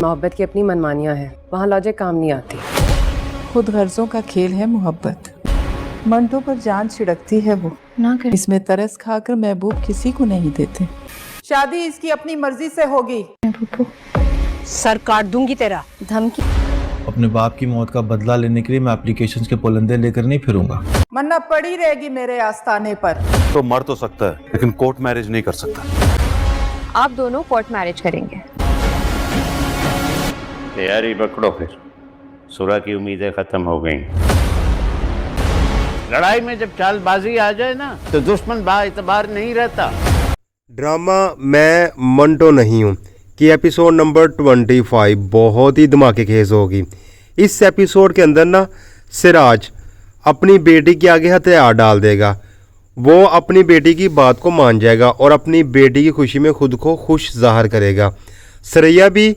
मोहब्बत की अपनी मनमानियां हैं, वहाँ लॉजिक काम नहीं आती। खुद गर्जों का खेल है मोहब्बत। मंटो पर जान छिड़कती है वो ना कर। इसमें तरस खाकर महबूब किसी को नहीं देते। शादी इसकी अपनी मर्जी से होगी। सर काट दूंगी तेरा। धमकी? अपने बाप की मौत का बदला लेने के लिए मैं एप्लीकेशंस के पुलंदे लेकर नहीं फिरूंगा। मन्ना पड़ी रहेगी मेरे आस्थाने पर। तो मर तो सकता है लेकिन कोर्ट मैरिज नहीं कर सकता। आप दोनों कोर्ट मैरिज करेंगे। तैयारी पकड़ो फिर, सुरा की उम्मीदें खत्म हो गई। लड़ाई में जब चालबाजी आ जाए ना तो दुश्मन बाएतबार नहीं रहता। ड्रामा मैं मंटो नहीं हूँ कि एपिसोड नंबर 25 बहुत ही धमाके खेज होगी। इस एपिसोड के अंदर ना सिराज अपनी बेटी के आगे हथियार डाल देगा। वो अपनी बेटी की बात को मान जाएगा और अपनी बेटी की खुशी में खुद को खुश जाहिर करेगा। सरैया भी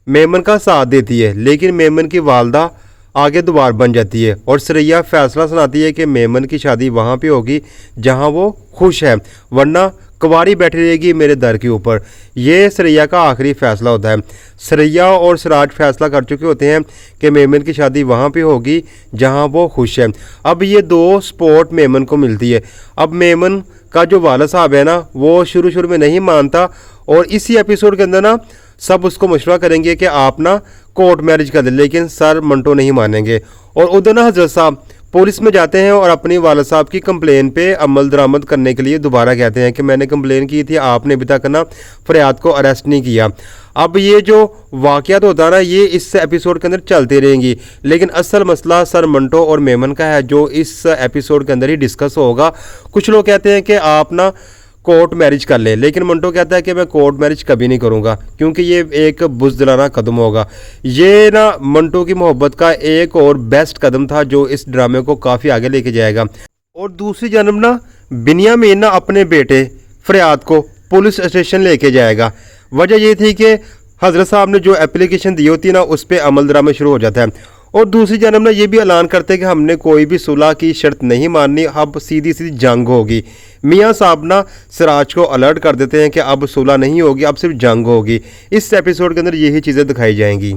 मेमन का साथ देती है लेकिन मेमन की वालदा आगे दुबार बन जाती है और सरैया फैसला सुनाती है कि मेमन की शादी वहाँ पे होगी जहाँ वो खुश है, वरना कुंवारी बैठी रहेगी मेरे दर के ऊपर। ये सरैया का आखिरी फैसला होता है। सरैया और सिराज फैसला कर चुके होते हैं कि मेमन की शादी वहाँ पे होगी जहाँ वो खुश है। अब ये दो सपोर्ट मेमन को मिलती है। अब मेमन का जो वाला साहब है ना वो शुरू में नहीं मानता और इसी एपिसोड के अंदर ना सब उसको मशवरा करेंगे कि आप ना कोर्ट मैरिज कर दें, लेकिन सर मंटो नहीं मानेंगे। और उधर ना हजरत साहब पुलिस में जाते हैं और अपनी वाला साहब की कंप्लेन पे अमल दरामद करने के लिए दोबारा कहते हैं कि मैंने कंप्लेन की थी, आपने अभी तक ना फरियाद को अरेस्ट नहीं किया। अब ये जो वाक़यात होता है ना ये इस एपिसोड के अंदर चलते रहेंगी, लेकिन असल मसला सर मंटो और मेमन का है जो इस एपिसोड के अंदर ही डिस्कस होगा। कुछ लोग कहते हैं कि आप ना कोर्ट मैरिज कर ले, लेकिन मंटो कहता है कि मैं कोर्ट मैरिज कभी नहीं करूंगा क्योंकि ये एक बुज़दिलाना कदम होगा। ये ना मंटो की मोहब्बत का एक और बेस्ट कदम था जो इस ड्रामे को काफ़ी आगे लेके जाएगा। और दूसरी जानब ना बिनियामीन ना अपने बेटे फरियाद को पुलिस स्टेशन लेके जाएगा। वजह ये थी कि हजरत साहब ने जो एप्लीकेशन दी होती है ना उस पर अमल दरामद शुरू हो जाता है। और दूसरी जानब ना ये भी ऐलान करते हैं कि हमने कोई भी सुलह की शर्त नहीं माननी, अब सीधी जंग होगी। मियाँ साहब ना सिराज को अलर्ट कर देते हैं कि अब सुलह नहीं होगी, अब सिर्फ जंग होगी। इस एपिसोड के अंदर यही चीज़ें दिखाई जाएंगी।